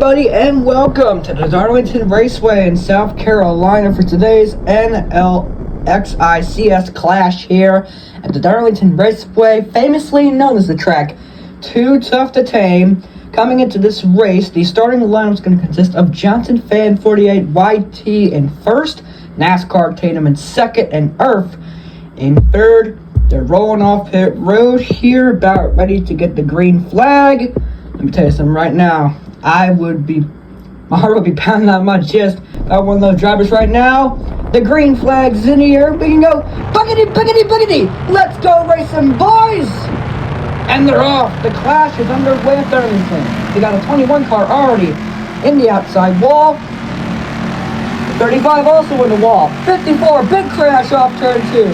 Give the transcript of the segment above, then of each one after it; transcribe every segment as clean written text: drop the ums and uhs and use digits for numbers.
everybody, and welcome to the Darlington Raceway in South Carolina for today's NLXICS Clash here at the Darlington Raceway, famously known as the track Too Tough to Tame. Coming into this race, the starting lineup is going to consist of Johnson Fan 48 YT in first, NASCAR Tatum in second, and Earth in third. They're rolling off pit road here, about ready to get the green flag. Let me tell you something right now. My heart would be pounding that much chest if I were one of those drivers right now. The green flag's in the air. We can go buckety, buckety, buckety. Let's go racing, boys! And they're off. The clash is underway at Darlington. They got a 21 car already in the outside wall. 35 also in the wall. 54, big crash off turn 2.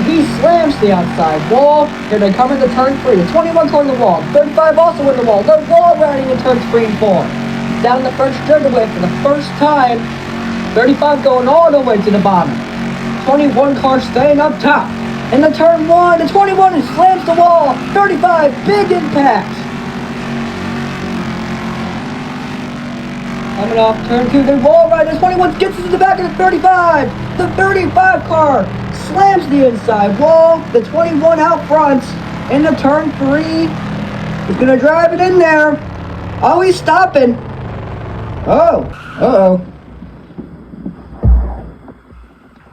He slams the outside wall. Here they come into turn 3. The 21 car in the wall. 35 also in the wall. They're wall riding in turns 3 and 4. Down the first straightaway for the first time. 35 going all the way to the bottom. 21 car staying up top. In the turn 1, the 21 slams the wall. 35, big impact. Coming off turn 2, the wall ride. The 21 gets into the back of the 35. The 35 car slams the inside wall. The 21 out front into turn 3. He's going to drive it in there. Oh, he's stopping. Oh, uh-oh.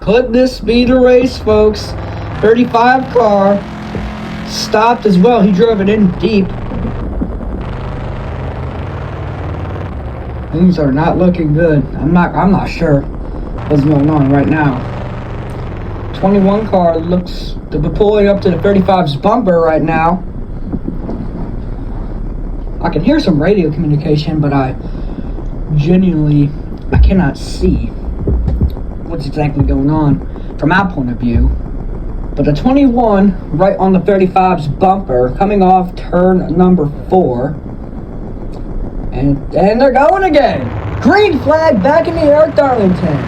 Could this be the race, folks? 35 car stopped as well. He drove it in deep. Things are not looking good. I'm not sure what's going on right now. 21 car looks to be pulling up to the 35's bumper right now. I can hear some radio communication, but I cannot see what's exactly going on from our point of view. But the 21 right on the 35's bumper coming off turn number 4. And they're going again. Green flag back in the air at Darlington.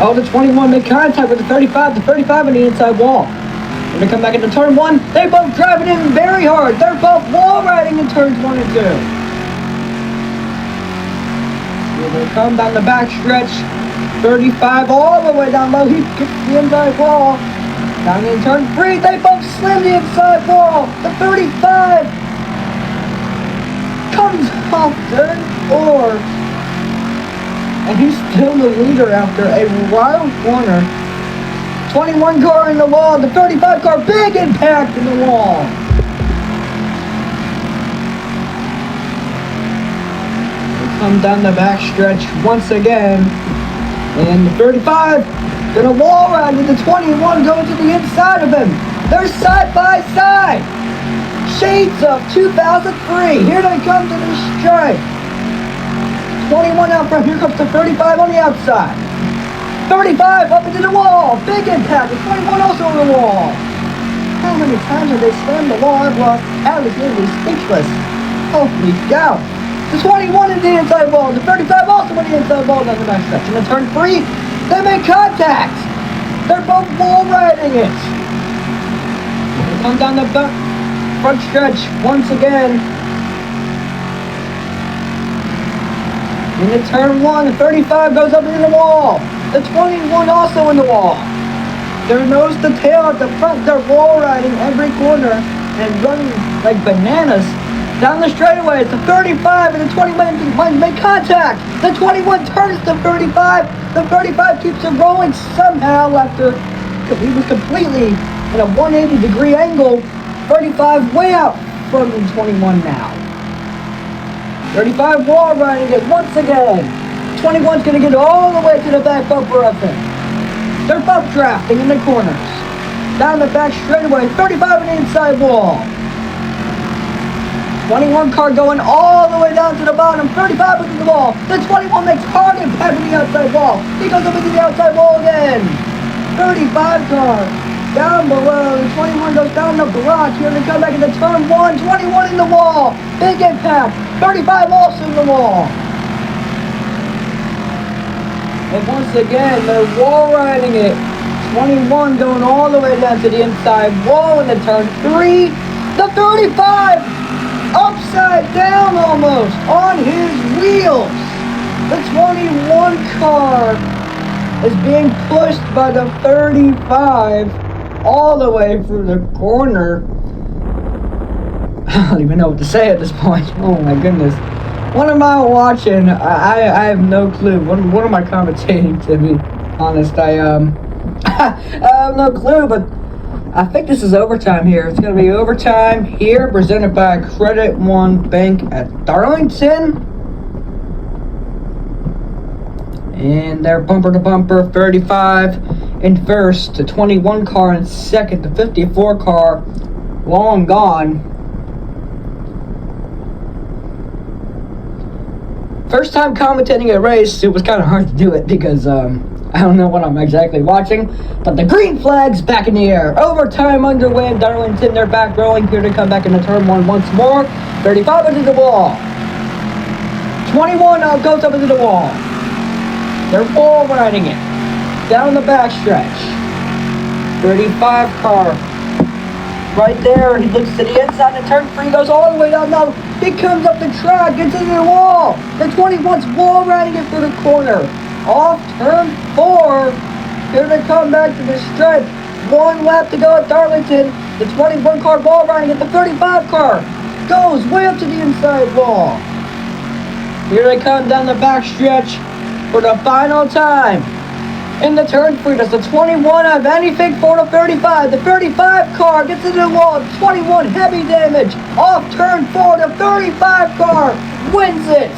Oh, the 21 made contact with the 35. The 35 on the inside wall. When they come back into turn 1, they both driving in very hard. They're both wall riding in turns 1 and 2. Here they come down the back stretch. 35 all the way down low. He kicks the inside wall. Down in turn 3, they both slam the inside wall. The 35 comes off turn 4. And he's still the leader after a wild corner. 21 car in the wall. The 35 car, big impact in the wall. They come down the back stretch once again. And the 35 gonna wall ride with the 21 going to the inside of him. They're side by side. Shades of 2003. Here they come to the strike. 21 out front. Here comes the 35 on the outside. 35 up into the wall. Big impact. The 21 also on the wall. How many times have they slammed the wall? I've lost. I was nearly speechless. Holy cow. The 21 in the inside wall. The 35 also on the inside wall down the back stretch. And the turn 3. They make contact! They're both wall riding it! They come down the front stretch once again. In the turn 1, the 35 goes up into the wall. The 21 also in the wall. They're nose to tail at the front. They're wall riding every corner and running like bananas down the straightaway. It's the 35 and the 21 make contact. The 21 turns the 35. The 35 keeps it rolling somehow after he was completely in a 180-degree angle. 35 way out from the 21 now. 35 wall riding it once again. 21's going to get all the way to the back bumper of him. They're both drafting in the corners. Down the back straightaway. 35 on the inside wall. 21 car going all the way down to the bottom. 35 into the wall. The 21 makes hard impact with the outside wall. He goes up into the outside wall again. 35 car down below. The 21 goes down the block. Here they come back into turn 1. 21 in the wall. Big impact. 35 also in the wall. And once again, they're wall riding it. 21 going all the way down to the inside wall in the turn 3. The 35 upside down almost on his wheels. The 21 car is being pushed by the 35 all the way through the corner. I don't even know what to say at this point. Oh my goodness. What am I watching? I have no clue. What am I commentating, to be honest? I have no clue, but I think this is overtime here. It's going to be overtime here, presented by Credit One Bank at Darlington. And they're bumper to bumper, 35 in first, to 21 car in second, to 54 car long gone. First time commentating a race, it was kind of hard to do it because I don't know what I'm exactly watching, but the green flag's back in the air. Overtime underway in Darlington. They're back rolling here to come back into turn one once more. 35 into the wall. 21 goes up into the wall. They're wall riding it down the backstretch. 35 car right there. He looks to the inside and turn three goes all the way down. Now he comes up the track, gets into the wall. The 21's wall riding it for the corner. Off turn 4. Here they come back to the stretch. 1 lap to go at Darlington. The 21 car wall riding it. The 35 car goes way up to the inside wall. Here they come down the back stretch for the final time. In the turn 3, does the 21 have anything for the 35? The 35 car gets into the wall. 21 heavy damage. Off turn 4, the 35 car wins it.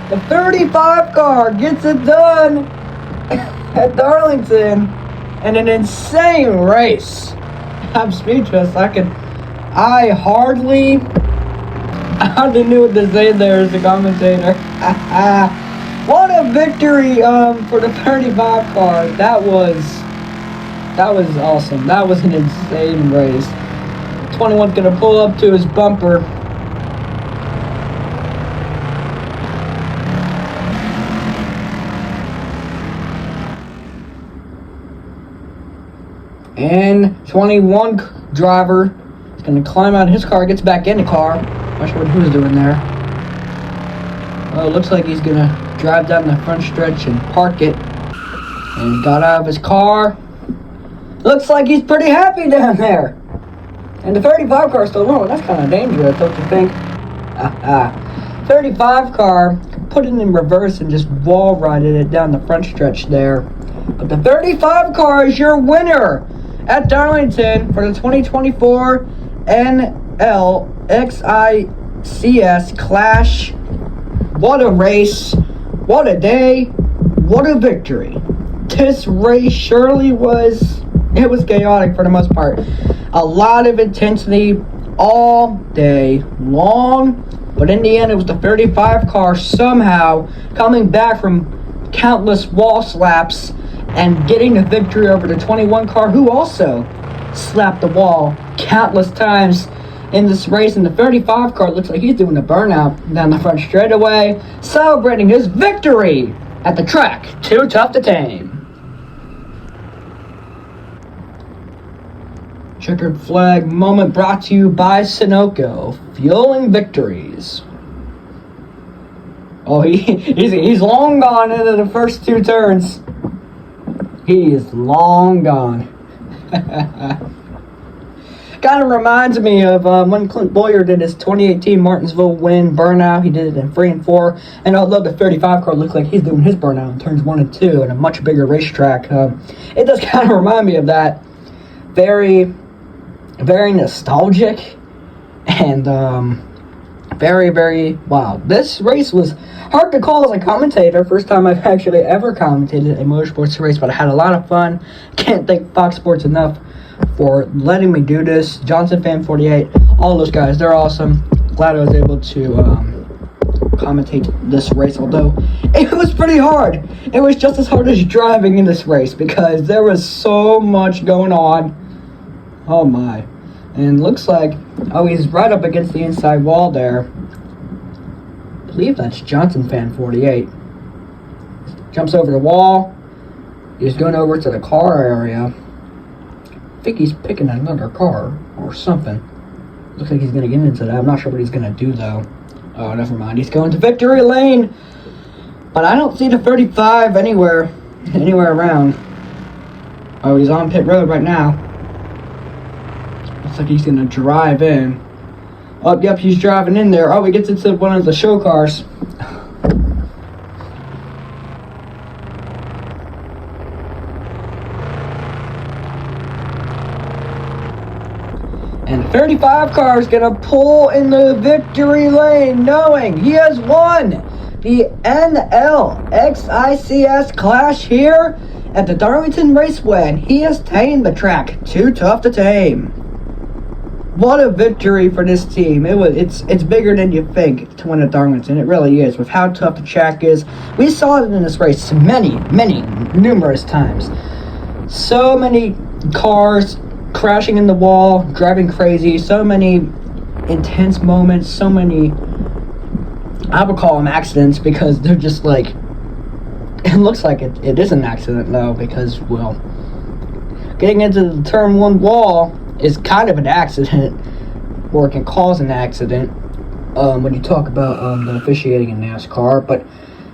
The 35 car gets it done at Darlington in an insane race. I'm speechless. I hardly knew what to say there as a commentator. What a victory for the 35 car. That was awesome. That was an insane race. 21's gonna pull up to his bumper. And 21 driver is going to climb out of his car, gets back in the car. Not sure what he was doing there. Well, it looks like he's going to drive down the front stretch and park it. And got out of his car. Looks like he's pretty happy down there. And the 35 car is still rolling. That's kind of dangerous, don't you think? 35 car, put it in reverse and just wall rided it down the front stretch there. But the 35 car is your winner at Darlington for the 2024 NLXICS Clash. What a race, what a day, what a victory. This race surely was chaotic for the most part. A lot of intensity all day long, but in the end it was the 35 car somehow coming back from countless wall slaps and getting the victory over the 21 car, who also slapped the wall countless times in this race. And the 35 car looks like he's doing a burnout down the front straightaway, celebrating his victory at the track. Too tough to tame. Checkered flag moment brought to you by Sunoco, fueling victories. Oh, he's long gone into the first 2 turns. He is long gone. Kind of reminds me of when Clint Boyer did his 2018 Martinsville win burnout. He did it in 3 and 4. And although the 35 car looks like he's doing his burnout in turns 1 and 2 in a much bigger racetrack, it does kind of remind me of that. Very, very nostalgic and very, very wow. This race was hard to call as a commentator. First time I've actually ever commentated a motorsports race, but I had a lot of fun. Can't thank Fox Sports enough for letting me do this. Johnson Fan 48, all those guys, they're awesome. Glad I was able to commentate this race, although it was pretty hard. It was just as hard as driving in this race because there was so much going on. Oh my. And looks like, oh, he's right up against the inside wall there. I believe that's Johnson Fan 48. Jumps over the wall. He's going over to the car area. think he's picking another car or something. Looks like he's going to get into that. I'm not sure what he's going to do, though. Oh, never mind. He's going to victory lane. But I don't see the 35 anywhere around. Oh, he's on pit road right now. Looks like he's going to drive in. Oh, yep, he's driving in there. Oh, he gets into one of the show cars. And the 35 car is going to pull in the victory lane, knowing he has won the NLXICS Clash here at the Darlington Raceway, and he has tamed the track. Too tough to tame. What a victory for this team. It's bigger than you think to win at Darlington. It really is, with how tough the track is. We saw it in this race numerous times. So many cars crashing in the wall, driving crazy, so many intense moments, so many, I would call them accidents, because they're just like, it looks like it is an accident though, because, well, getting into the turn 1 wall is kind of an accident, or it can cause an accident, when you talk about the officiating in NASCAR. But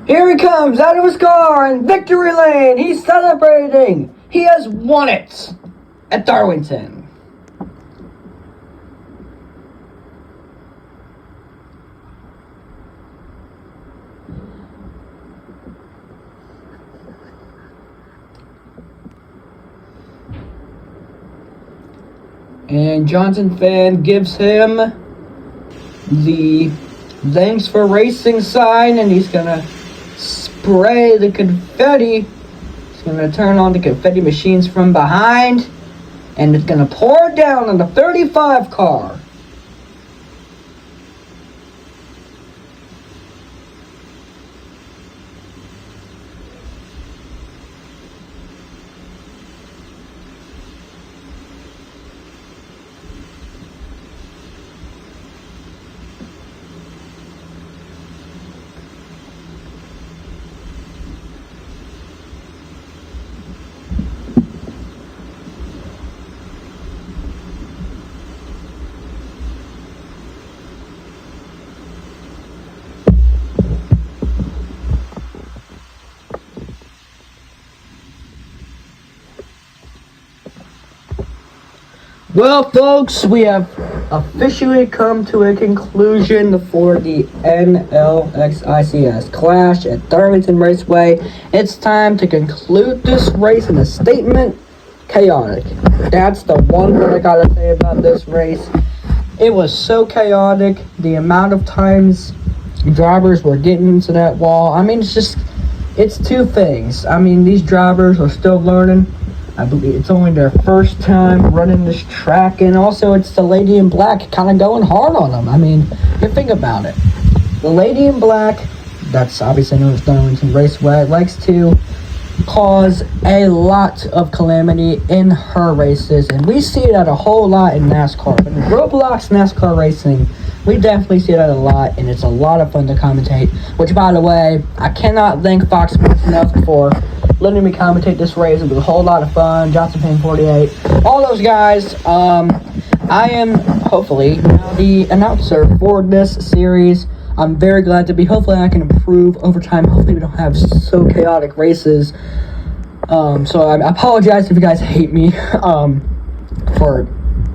here he comes out of his car in victory lane. He's celebrating. He has won it at Darlington. And Johnson fan gives him the thanks for racing sign, and he's gonna spray the confetti. He's gonna turn on the confetti machines from behind, and it's gonna pour down on the 35 car. Well, folks, we have officially come to a conclusion for the NLXICS Clash at Darlington Raceway. It's time to conclude this race in a statement: chaotic. That's the one word I gotta say about this race. It was so chaotic. The amount of times drivers were getting into that wall. I mean, it's two things. I mean, these drivers are still learning. I believe it's only their first time running this track, and also it's the lady in black kind of going hard on them. I mean, you think about it. The lady in black, that's obviously known as Darlington Raceway, likes to cause a lot of calamity in her races, and we see it at a whole lot in NASCAR. But in Roblox NASCAR racing, we definitely see that a lot, and it's a lot of fun to commentate. Which, by the way, I cannot thank Fox Sports enough for letting me commentate this race. It was a whole lot of fun. Johnson Payne 48, all those guys. I am hopefully now the announcer for this series. I'm very glad to be. Hopefully I can improve over time. Hopefully we don't have so chaotic races. So I apologize if you guys hate me for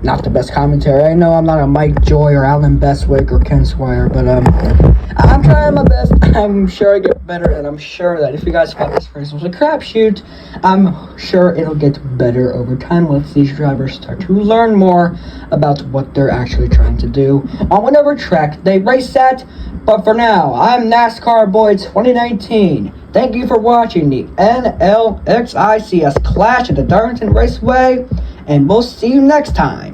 not the best commentary. I know I'm not a Mike Joy or Alan Bestwick or Ken Swire, but I'm trying my best. I'm sure I get better, and I'm sure that if you guys thought this race was a crapshoot, I'm sure it'll get better over time once these drivers start to learn more about what they're actually trying to do on whatever track they race at. But for now, I'm NASCAR Boy 2019. Thank you for watching the NLXICS Clash at the Darlington Raceway, and we'll see you next time.